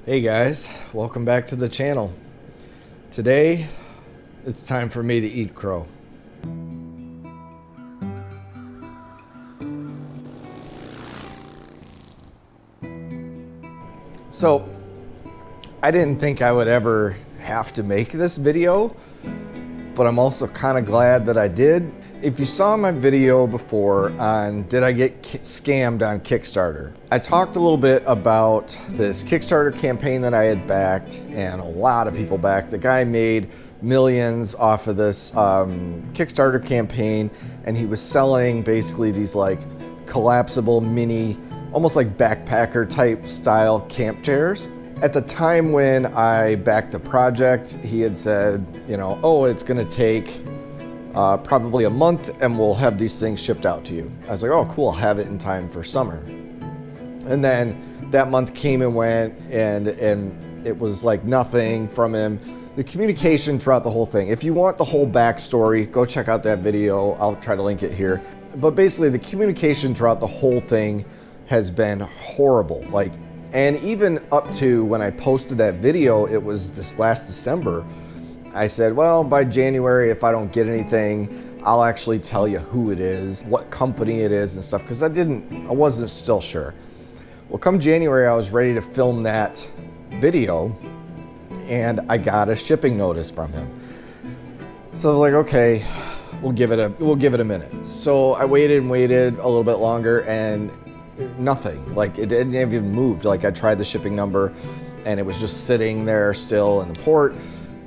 Hey guys, welcome back to the channel. Today, it's time for me to eat crow. So, I didn't think I would ever have to make this video, but I'm also kind of glad that I did. If you saw my video before on did I get scammed on Kickstarter, I talked a little bit about this Kickstarter campaign that I had backed, and a lot of people backed. The guy made millions off of this Kickstarter campaign, and he was selling basically these like collapsible mini, almost like backpacker type style camp chairs. At the time when I backed the project, he had said, oh, it's gonna take probably a month and we'll have these things shipped out to you. I was like, oh cool, I'll have it in time for summer. And then that month came and went, and it was like nothing from him. The communication throughout the whole thing, if you want the whole backstory, go check out that video. I'll try to link it here. But basically the communication throughout the whole thing has been horrible. And even up to when I posted that video, it was this last December, I said, well, by January, if I don't get anything, I'll actually tell you who it is, what company it is and stuff, because I wasn't still sure. Well, come January, I was ready to film that video, and I got a shipping notice from him. So I was like, okay, we'll give it a minute. So I waited and waited a little bit longer, and nothing. Like, it didn't even move. Like, I tried the shipping number, and it was just sitting there still in the port.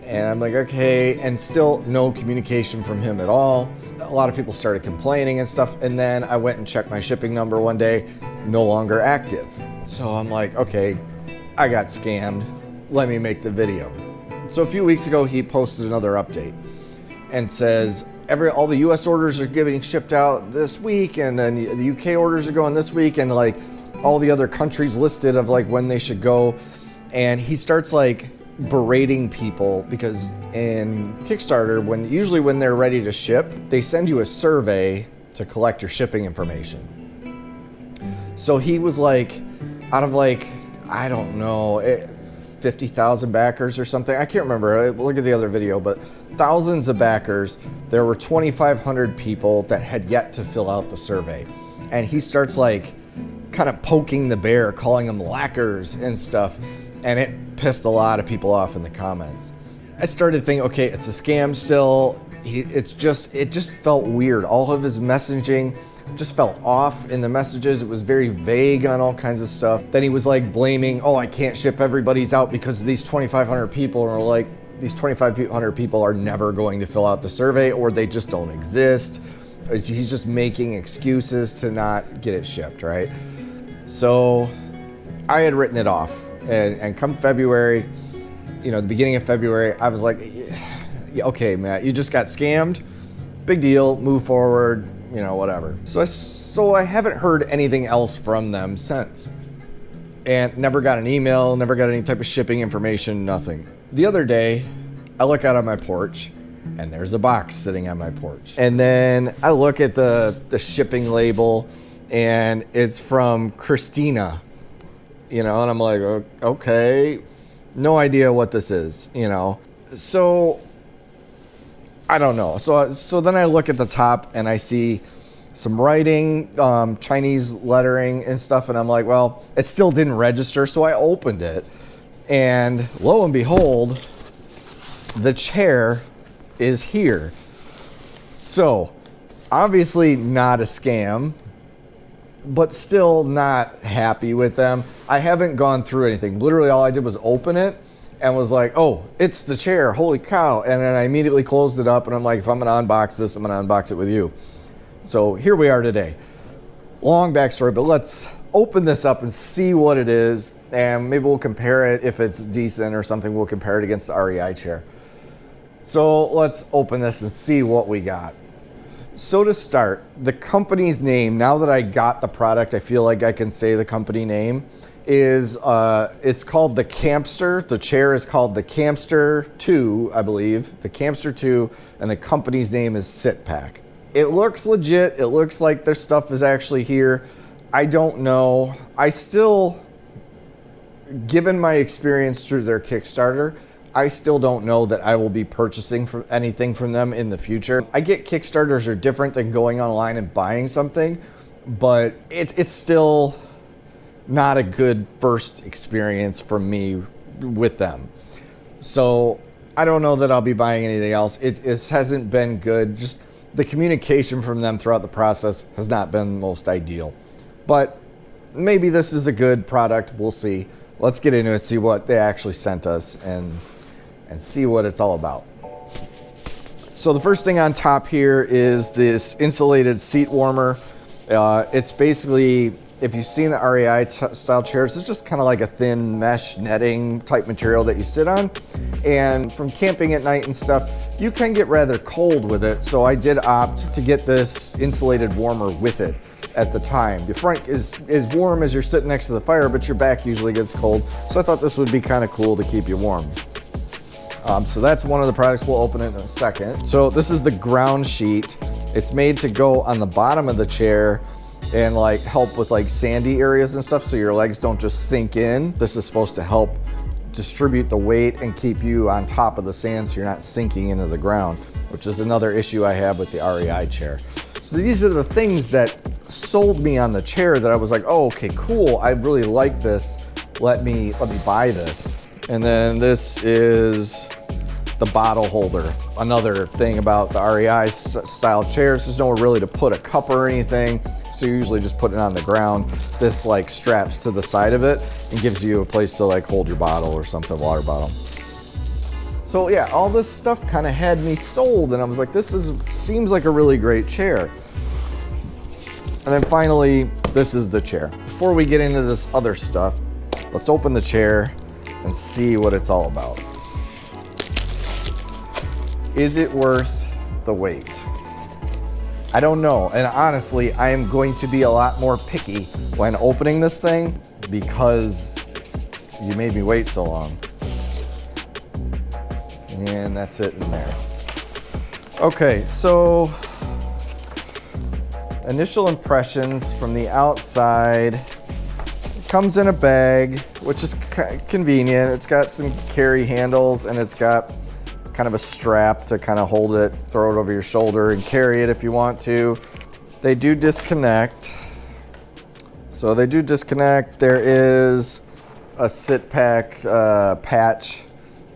And I'm like, okay, and still no communication from him at all. A lot of people started complaining and stuff. And then I went and checked my shipping number one day, no longer active. So I'm like, okay, I got scammed. Let me make the video. So a few weeks ago, he posted another update and says, all the US orders are getting shipped out this week, and then the UK orders are going this week, and like all the other countries listed of like when they should go. And he starts like berating people, because in Kickstarter, usually when they're ready to ship, they send you a survey to collect your shipping information. So he was like, out of like, I don't know, 50,000 backers or something, I can't remember, look at the other video, but thousands of backers, there were 2,500 people that had yet to fill out the survey. And he starts like kind of poking the bear, calling them lackers and stuff, and it pissed a lot of people off in the comments. I started thinking, okay, it's a scam still. It just felt weird. All of his messaging just felt off in the messages. It was very vague on all kinds of stuff. Then he was like blaming, oh, I can't ship everybody's out because of these 2,500 people, or like these 2,500 people are never going to fill out the survey, or they just don't exist. He's just making excuses to not get it shipped, right? So I had written it off. And come February, the beginning of February, I was like, yeah, okay, Matt, you just got scammed. Big deal, move forward, whatever. So I haven't heard anything else from them since. And never got an email, never got any type of shipping information, nothing. The other day, I look out on my porch, and there's a box sitting on my porch. And then I look at the shipping label, and it's from Christina. And I'm like, okay, no idea what this is, So I don't know. So then I look at the top and I see some writing, Chinese lettering and stuff, and I'm like, well, it still didn't register. So I opened it, and lo and behold, the chair is here. So obviously not a scam, but still not happy with them. I haven't gone through anything. Literally all I did was open it and was like, oh, it's the chair, holy cow. And then I immediately closed it up, and I'm like, if I'm gonna unbox this, I'm gonna unbox it with you. So here we are today. Long backstory, but let's open this up and see what it is, and maybe we'll compare it. If it's decent or something, we'll compare it against the REI chair. So let's open this and see what we got. So to start, the company's name, now that I got the product, I feel like I can say the company name, is it's called the Campster. The chair is called the Campster 2, I believe. The Campster 2, and the company's name is SitPack. It looks legit. It looks like their stuff is actually here. I don't know. I still, given my experience through their Kickstarter, I still don't know that I will be purchasing anything from them in the future. I get Kickstarters are different than going online and buying something, but it's still not a good first experience for me with them. So I don't know that I'll be buying anything else. It hasn't been good. Just the communication from them throughout the process has not been the most ideal. But maybe this is a good product. We'll see. Let's get into it, see what they actually sent us, and see what it's all about. So the first thing on top here is this insulated seat warmer. It's basically, if you've seen the REI style chairs, it's just kind of like a thin mesh netting type material that you sit on. And from camping at night and stuff, you can get rather cold with it. So I did opt to get this insulated warmer with it at the time. The front is warm as you're sitting next to the fire, but your back usually gets cold. So I thought this would be kind of cool to keep you warm. So that's one of the products. We'll open it in a second. So this is the ground sheet. It's made to go on the bottom of the chair and like help with like sandy areas and stuff so your legs don't just sink in. This is supposed to help distribute the weight and keep you on top of the sand so you're not sinking into the ground, which is another issue I have with the REI chair. So these are the things that sold me on the chair that I was like, oh, okay, cool. I really like this. Let me buy this. And then this is the bottle holder. Another thing about the REI style chairs, there's nowhere really to put a cup or anything. So you usually just put it on the ground. This like straps to the side of it and gives you a place to like hold your bottle or something, water bottle. So yeah, all this stuff kind of had me sold, and I was like, seems like a really great chair. And then finally, this is the chair. Before we get into this other stuff, let's open the chair and see what it's all about. Is it worth the wait? I don't know, and honestly, I am going to be a lot more picky when opening this thing because you made me wait so long. And that's it in there. Okay, so initial impressions from the outside. It comes in a bag, which is convenient. It's got some carry handles and it's got kind of a strap to kind of hold it, throw it over your shoulder and carry it if you want to. They do disconnect. So they do disconnect. There is a sit pack patch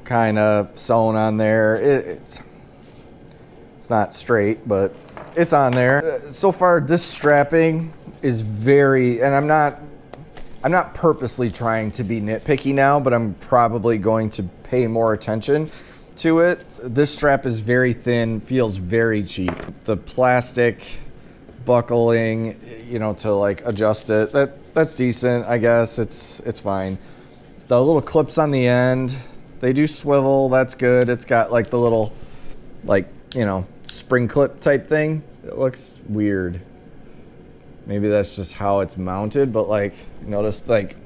kind of sewn on there. It's not straight, but it's on there. So far, this strapping is very, and I'm not purposely trying to be nitpicky now, but I'm probably going to pay more attention to it. This strap is very thin, feels very cheap. The plastic buckling, you know, to like adjust it, that's decent, I guess. It's fine. The little clips on the end, they do swivel, that's good. It's got like the little, like, you know, spring clip type thing. It looks weird. Maybe that's just how it's mounted, but like, notice like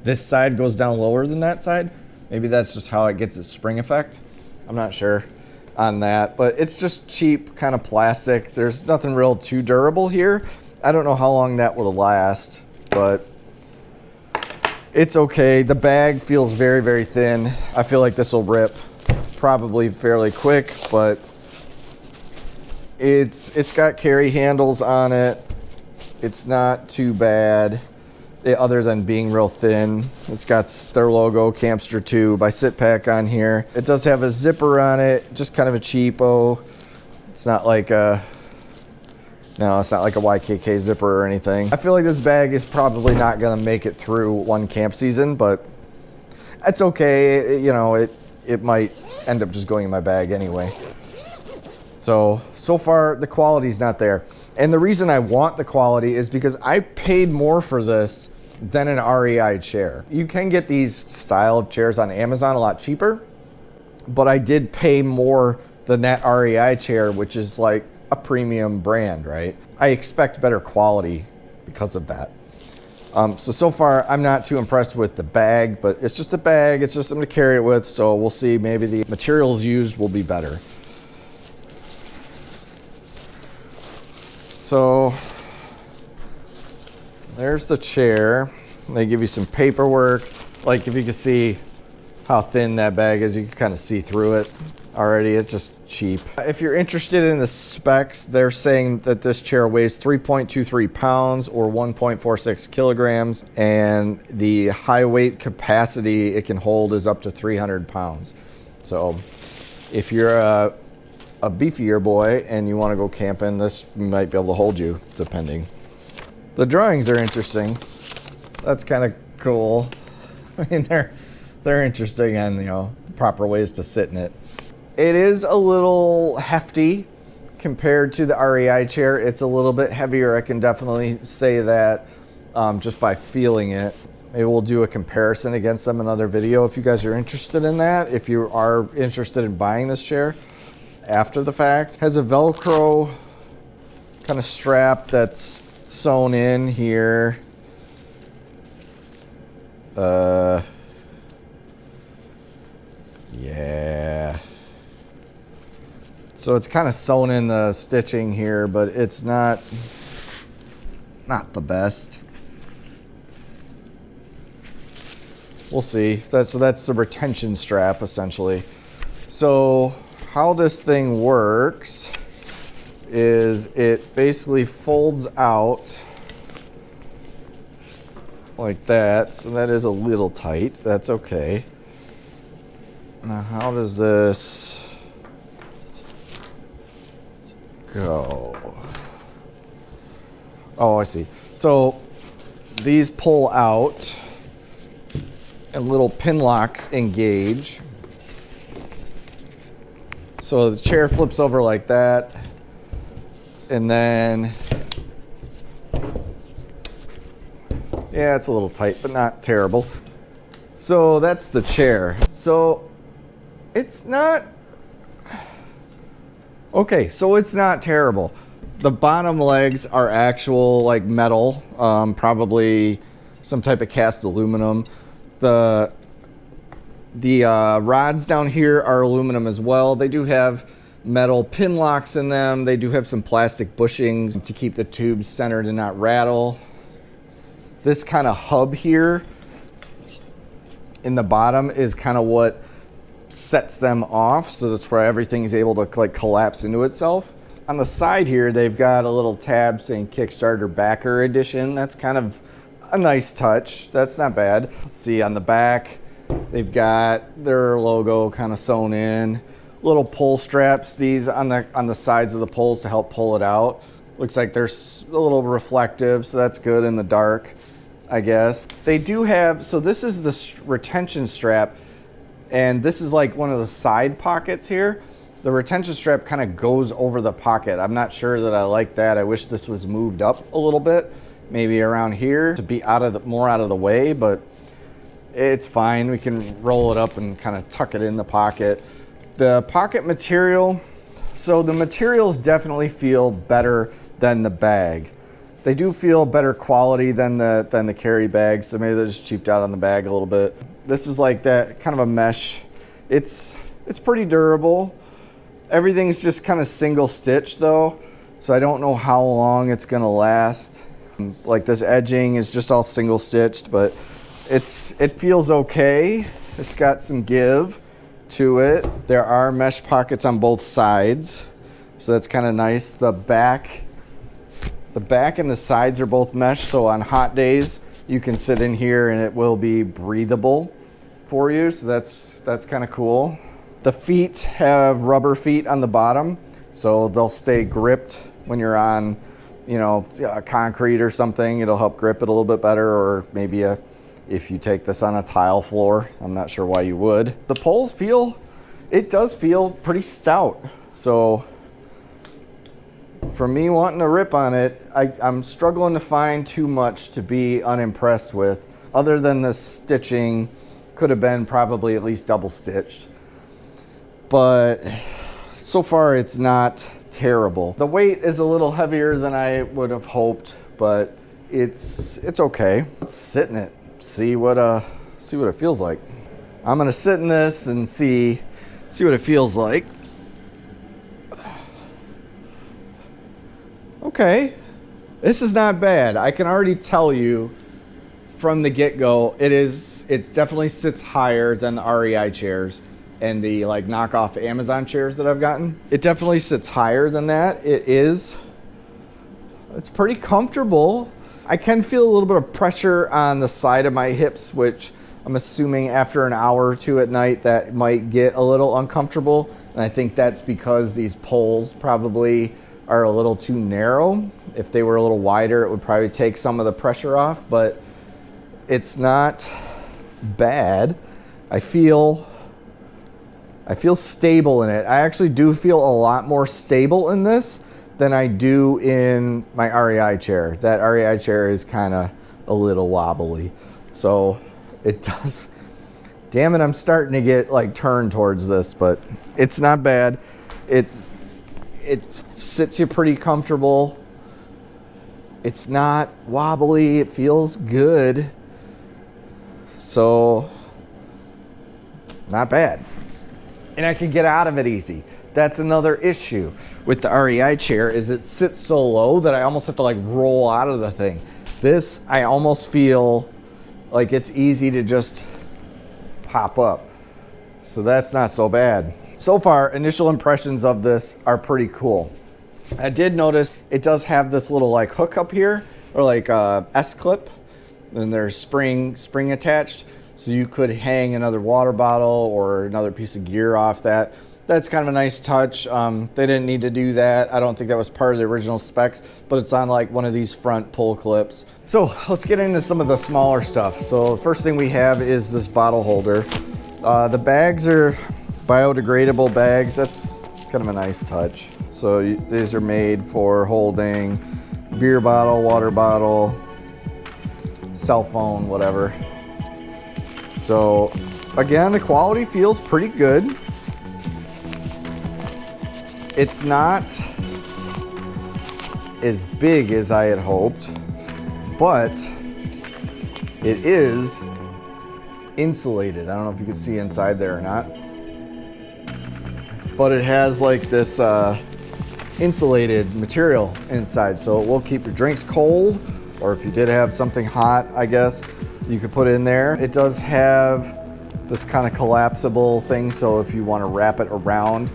this side goes down lower than that side. Maybe that's just how it gets its spring effect. I'm not sure on that, but it's just cheap kind of plastic. There's nothing real too durable here. I don't know how long that will last, but it's okay. The bag feels very, very thin. I feel like this will rip probably fairly quick, but it's got carry handles on it. It's not too bad. Other than being real thin. It's got their logo, Campster Tube by Sitpack on here. It does have a zipper on it, just kind of a cheapo. It's not like a YKK zipper or anything. I feel like this bag is probably not gonna make it through one camp season, but that's okay. You know, it might end up just going in my bag anyway. So far the quality's not there. And the reason I want the quality is because I paid more for this than an REI chair. You can get these style of chairs on Amazon a lot cheaper, but I did pay more than that REI chair, which is like a premium brand, right? I expect better quality because of that. So far, I'm not too impressed with the bag, but it's just a bag. It's just something to carry it with, so we'll see. Maybe the materials used will be better. So there's the chair. They give you some paperwork. Like if you can see how thin that bag is, you can kind of see through it already. It's just cheap. If you're interested in the specs, they're saying that this chair weighs 3.23 pounds or 1.46 kilograms, and the high weight capacity it can hold is up to 300 pounds. So if you're a beefier boy and you want to go camping, this might be able to hold you, depending. The drawings are interesting. That's kind of cool. I mean, they're interesting, and you know, proper ways to sit in it. It is a little hefty compared to the REI chair. It's a little bit heavier. I can definitely say that just by feeling it. Maybe we'll do a comparison against them in another video if you guys are interested in that. If you are interested in buying this chair after the fact. Has a Velcro kind of strap that's sewn in here. Yeah. So it's kind of sewn in the stitching here, but it's not the best. We'll see. So that's the retention strap essentially. So how this thing works is it basically folds out like that. So that is a little tight. That's okay. Now how does this go? Oh, I see. So these pull out and little pin locks engage. So the chair flips over like that, and then, yeah, it's a little tight, but not terrible. So that's the chair. So it's not, okay, so it's not terrible. The bottom legs are actual like metal, probably some type of cast aluminum. The rods down here are aluminum as well. They do have metal pin locks in them. They do have some plastic bushings to keep the tubes centered and not rattle. This kind of hub here in the bottom is kind of what sets them off. So that's where everything is able to like collapse into itself. On the side here, they've got a little tab saying Kickstarter Backer Edition. That's kind of a nice touch. That's not bad. Let's see, on the back, they've got their logo kind of sewn in. Little pull straps, these on the sides of the poles to help pull it out. Looks like they're a little reflective, so that's good in the dark, I guess. They do have, so this is the retention strap, and this is like one of the side pockets here. The retention strap kind of goes over the pocket. I'm not sure that I like that. I wish this was moved up a little bit, maybe around here to be more out of the way, but it's fine. We can roll it up and kind of tuck it in the pocket. The pocket material, so the materials definitely feel better than the bag. They do feel better quality than the carry bag, so maybe they just cheaped out on the bag a little bit. This is like that kind of a mesh. It's pretty durable. Everything's just kind of single stitched though, so I don't know how long it's gonna last. Like this edging is just all single stitched, but it feels okay. It's got some give to it. There are mesh pockets on both sides, so that's kind of nice. The back and the sides are both mesh, so on hot days you can sit in here and it will be breathable for you, so that's kind of cool. The feet have rubber feet on the bottom, so they'll stay gripped when you're on, you know, concrete or something. It'll help grip it a little bit better, or maybe if you take this on a tile floor. I'm not sure why you would. The poles it does feel pretty stout. So for me wanting to rip on it, I'm struggling to find too much to be unimpressed with, other than the stitching could have been probably at least double stitched. But so far it's not terrible. The weight is a little heavier than I would have hoped, but it's okay. Let's sit in it, see what it feels like. I'm gonna sit in this and see what it feels like. Okay, this is not bad. I can already tell you from the get-go, it's definitely sits higher than the REI chairs and the like knockoff Amazon chairs that I've gotten. It definitely sits higher than that. It's pretty comfortable. I can feel a little bit of pressure on the side of my hips, which I'm assuming after an hour or two at night that might get a little uncomfortable. And I think that's because these poles probably are a little too narrow. If they were a little wider, it would probably take some of the pressure off, but it's not bad. I feel stable in it. I actually do feel a lot more stable in this than I do in my REI chair. That REI chair is kind of a little wobbly. So it does, damn it, I'm starting to get like turned towards this, but it's not bad. It sits you pretty comfortable. It's not wobbly, it feels good. So, not bad. And I can get out of it easy. That's another issue with the REI chair, is it sits so low that I almost have to like roll out of the thing. This, I almost feel like it's easy to just pop up. So that's not so bad. So far, initial impressions of this are pretty cool. I did notice it does have this little like hook up here, or like a S-clip, and there's spring attached. So you could hang another water bottle or another piece of gear off that. That's kind of a nice touch. They didn't need to do that. I don't think that was part of the original specs, but it's on like one of these front pull clips. So let's get into some of the smaller stuff. So the first thing we have is this bottle holder. The bags are biodegradable bags. That's kind of a nice touch. So these are made for holding beer bottle, water bottle, cell phone, whatever. So again, the quality feels pretty good. It's not as big as I had hoped, but it is insulated. I don't know if you can see inside there or not, but it has like this insulated material inside, so it will keep your drinks cold, or if you did have something hot, I guess, you could put it in there. It does have this kind of collapsible thing, so if you want to wrap it around,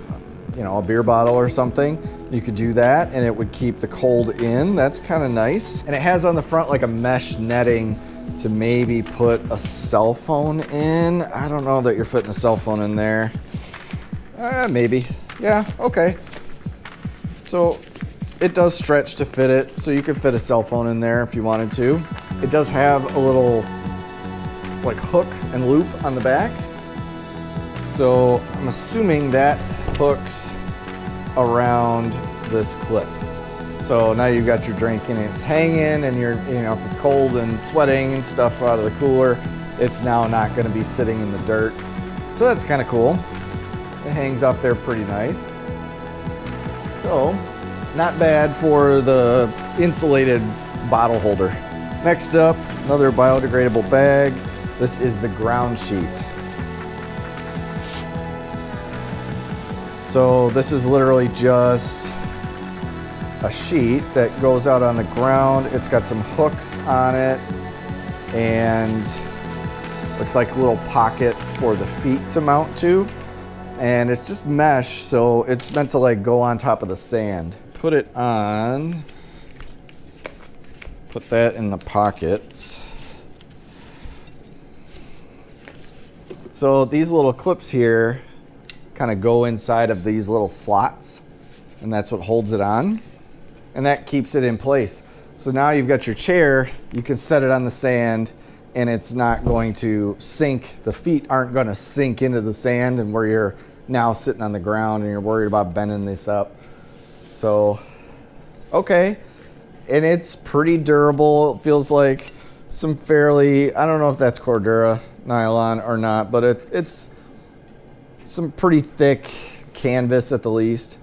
you know, a beer bottle or something, you could do that and it would keep the cold in. That's kind of nice. And it has on the front like a mesh netting to maybe put a cell phone in. I don't know that you're fitting a cell phone in there. Maybe. Yeah, okay. So it does stretch to fit it, so you could fit a cell phone in there if you wanted to. It does have a little like hook and loop on the back. So I'm assuming that hooks around this clip. So now you've got your drink and it's hanging, and you're, you know, if it's cold and sweating and stuff out of the cooler, it's now not going to be sitting in the dirt. So that's kind of cool. It hangs off there pretty nice. So not bad for the insulated bottle holder. Next up, another biodegradable bag. This is the ground sheet. So this is literally just a sheet that goes out on the ground. It's got some hooks on it and looks like little pockets for the feet to mount to. And it's just mesh, so it's meant to like go on top of the sand. Put it on, put that in the pockets. So these little clips here kind of go inside of these little slots, and that's what holds it on, and that keeps it in place. So now you've got your chair, you can set it on the sand and it's not going to sink. The feet aren't going to sink into the sand and where you're now sitting on the ground and you're worried about bending this up. So okay, and it's pretty durable. It feels like some fairly, I don't know if that's Cordura nylon or not, but it's some pretty thick canvas at the least.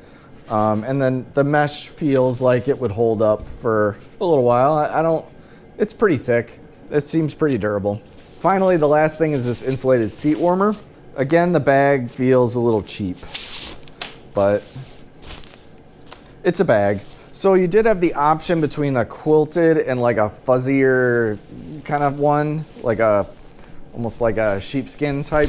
And then the mesh feels like it would hold up for a little while. It's pretty thick. It seems pretty durable. Finally, the last thing is this insulated seat warmer. Again, the bag feels a little cheap, but it's a bag. So you did have the option between a quilted and like a fuzzier kind of one, like almost like a sheepskin type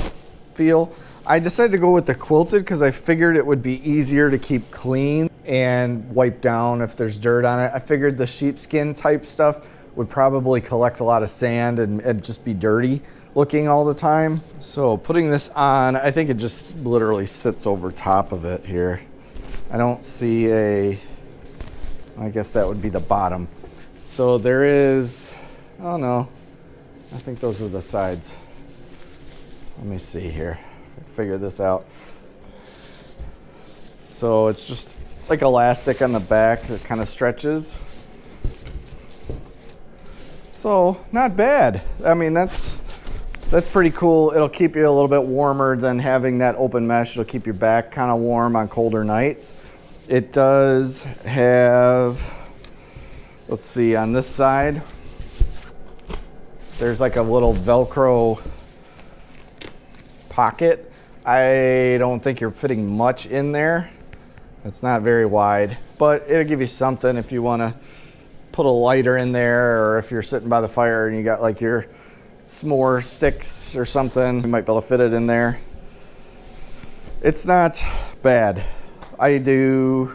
feel. I decided to go with the quilted because I figured it would be easier to keep clean and wipe down if there's dirt on it. I figured the sheepskin type stuff would probably collect a lot of sand and just be dirty looking all the time. So putting this on, I think it just literally sits over top of it here. I don't see I guess that would be the bottom. So there is, oh no, I think those are the sides. Let me see here, if I can figure this out. So it's just like elastic on the back that kind of stretches. So not bad. I mean, that's pretty cool. It'll keep you a little bit warmer than having that open mesh. It'll keep your back kind of warm on colder nights. It does have, let's see, on this side, there's like a little Velcro pocket. I don't think you're fitting much in there. It's not very wide, but it'll give you something if you want to put a lighter in there, or if you're sitting by the fire and you got like your s'more sticks or something, you might be able to fit it in there. It's not bad. I dig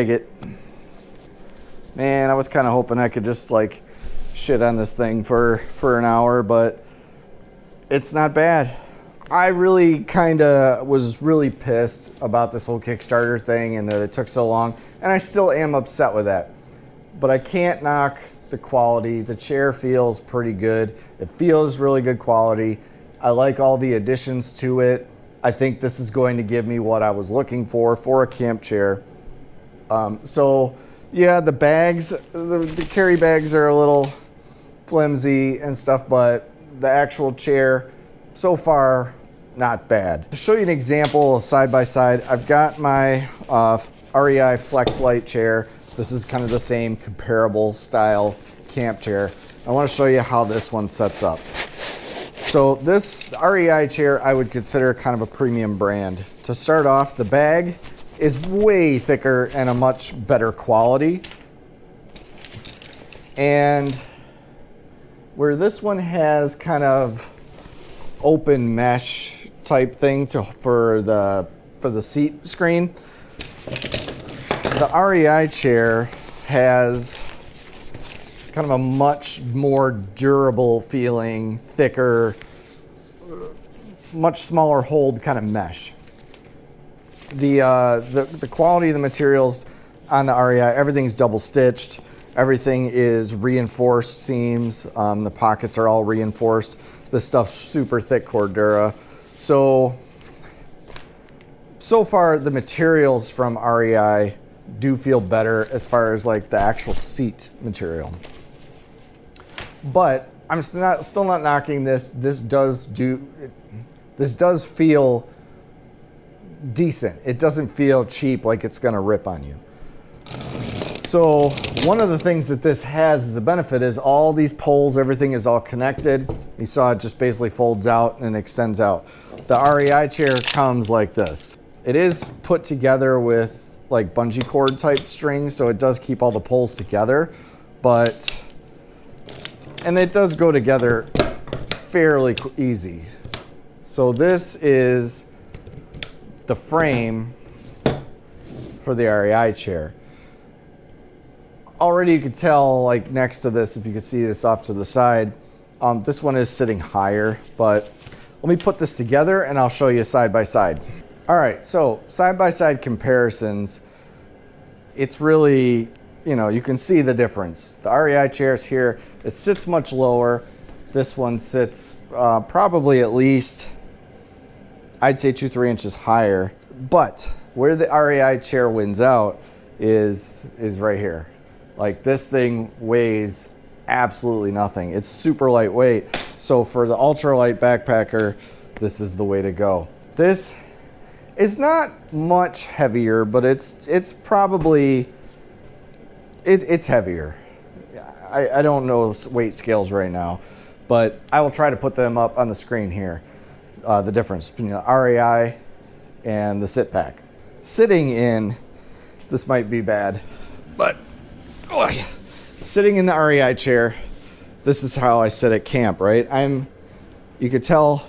it. Man, I was kind of hoping I could just like shit on this thing for an hour, but it's not bad. I really kind of was really pissed about this whole Kickstarter thing and that it took so long, and I still am upset with that. But I can't knock the quality. The chair feels pretty good. It feels really good quality. I like all the additions to it. I think this is going to give me what I was looking for a camp chair. So yeah, the bags, the carry bags are a little flimsy and stuff, but the actual chair, so far, not bad. To show you an example side by side, I've got my REI Flex Light chair. This is kind of the same comparable style camp chair. I want to show you how this one sets up. So this REI chair I would consider kind of a premium brand. To start off, the bag is way thicker and a much better quality. And where this one has kind of open mesh type thing for the seat screen, the REI chair has kind of a much more durable feeling, thicker, much smaller hold kind of mesh. The quality of the materials on the REI, everything's double stitched. Everything is reinforced seams. The pockets are all reinforced. This stuff's super thick Cordura. So far the materials from REI do feel better as far as like the actual seat material. But I'm still not knocking this. This does feel decent. It doesn't feel cheap like it's gonna rip on you. So one of the things that this has as a benefit is all these poles, everything is all connected. You saw it just basically folds out and extends out. The REI chair comes like this. It is put together with like bungee cord type strings, so it does keep all the poles together, and it does go together fairly easy. So this is the frame for the REI chair. Already you could tell, like next to this, if you could see this off to the side, this one is sitting higher, but let me put this together and I'll show you side by side. All right, so side by side comparisons, it's really, you can see the difference. The REI chairs here, it sits much lower. This one sits probably at least, I'd say 2-3 inches higher. But where the REI chair wins out is right here. Like this thing weighs absolutely nothing. It's super lightweight. So for the ultralight backpacker, this is the way to go. This is not much heavier, but it's probably, it's heavier. I don't know weight scales right now, but I will try to put them up on the screen here. The difference between the REI and the sit pack. Sitting in, this might be bad, but sitting in the REI chair, this is how I sit at camp, right? You could tell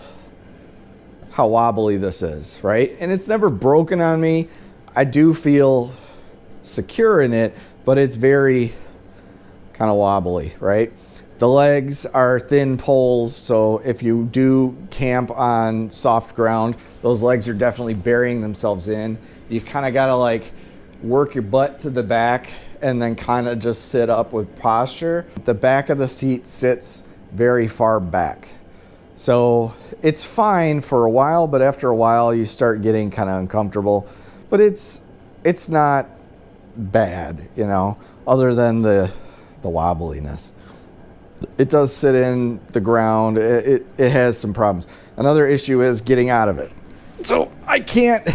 how wobbly this is, right? And it's never broken on me. I do feel secure in it, but it's very kind of wobbly, right? The legs are thin poles, so if you do camp on soft ground, those legs are definitely burying themselves in. You kind of got to like work your butt to the back and then kind of just sit up with posture. The back of the seat sits very far back. So it's fine for a while, but after a while you start getting kind of uncomfortable. But it's not bad, you know, other than the wobbliness. It does sit in the ground. It has some problems. Another issue is getting out of it. So I can't,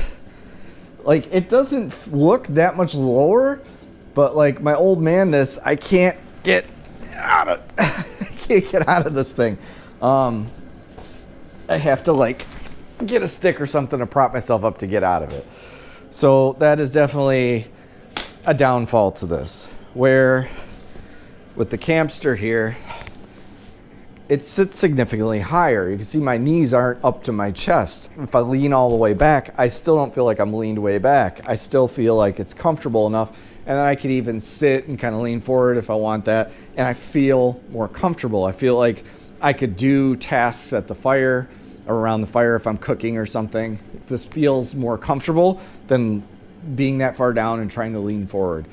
like, it doesn't look that much lower, but like my old manness, I can't get out of I can't get out of this thing. I have to like get a stick or something to prop myself up to get out of it. So that is definitely a downfall to this. Where with the Campster here, it sits significantly higher. You can see my knees aren't up to my chest. If I lean all the way back, I still don't feel like I'm leaned way back. I still feel like it's comfortable enough, and then I could even sit and kind of lean forward if I want that, and I feel more comfortable. I feel like I could do tasks at the fire or around the fire if I'm cooking or something. This feels more comfortable than being that far down and trying to lean forward.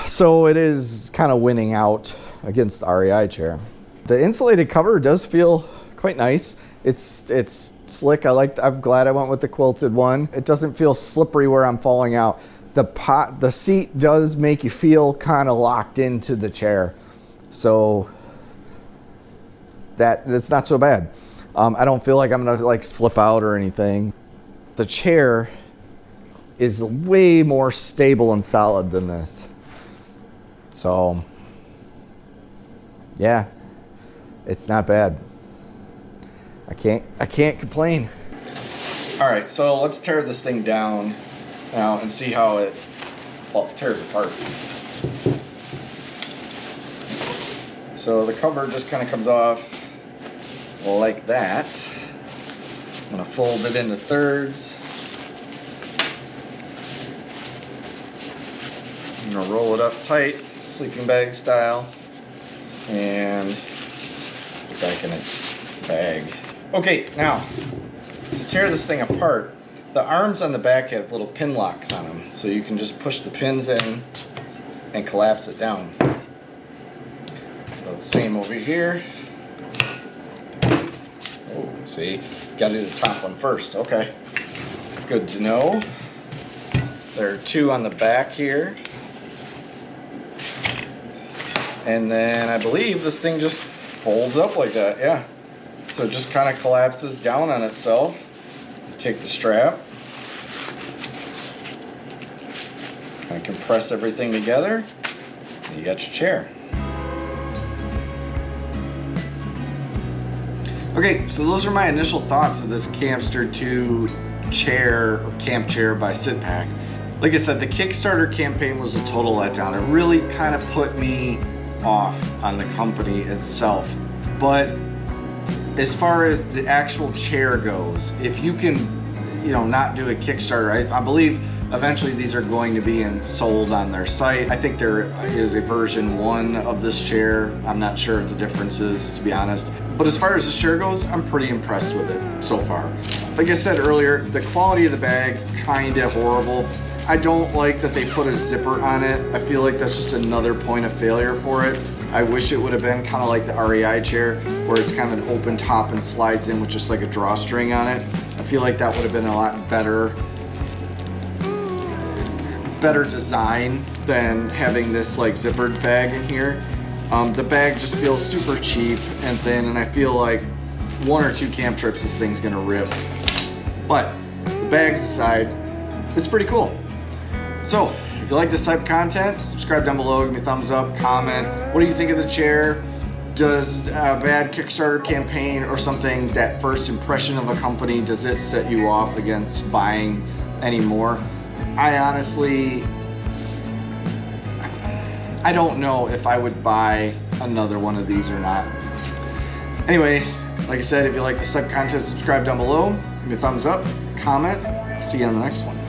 So it is kind of winning out against the REI chair. The insulated cover does feel quite nice. It's slick. I'm glad I went with the quilted one. It doesn't feel slippery where I'm falling out. The seat does make you feel kind of locked into the chair. So that's not so bad. I don't feel like I'm gonna like slip out or anything. The chair is way more stable and solid than this. So yeah, it's not bad. I can't complain. All right, so let's tear this thing down now and see how it tears apart. So the cover just kind of comes off like that. I'm gonna fold it into thirds. I'm gonna roll it up tight, sleeping bag style, and put it back in its bag. Okay, now to tear this thing apart, the arms on the back have little pin locks on them, so you can just push the pins in and collapse it down. So same over here. Oh, see, gotta do the top one first. Okay, good to know. There are two on the back here. And then I believe this thing just folds up like that, yeah. So it just kind of collapses down on itself. Take the strap, kind of compress everything together, and you got your chair. Okay, so those are my initial thoughts of this Campster 2 chair or camp chair by SitPack. Like I said, the Kickstarter campaign was a total letdown. It really kind of put me off on the company itself. But as far as the actual chair goes, if you can, not do a Kickstarter, I believe eventually these are going to be sold on their site. I think there is a version 1 of this chair. I'm not sure what the difference is, to be honest. But as far as this chair goes, I'm pretty impressed with it so far. Like I said earlier, the quality of the bag, kinda horrible. I don't like that they put a zipper on it. I feel like that's just another point of failure for it. I wish it would have been kind of like the REI chair, where it's kind of an open top and slides in with just like a drawstring on it. I feel like that would have been a lot better design than having this like zippered bag in here. The bag just feels super cheap and thin, and I feel like 1 or 2 camp trips this thing's gonna rip. But the bags aside, it's pretty cool. So if you like this type of content, subscribe down below, give me a thumbs up, comment. What do you think of the chair? Does a bad Kickstarter campaign or something, that first impression of a company, does it set you off against buying any more? I honestly, I don't know if I would buy another one of these or not. Anyway, like I said, if you like this type of content, subscribe down below, give me a thumbs up, comment. See you on the next one.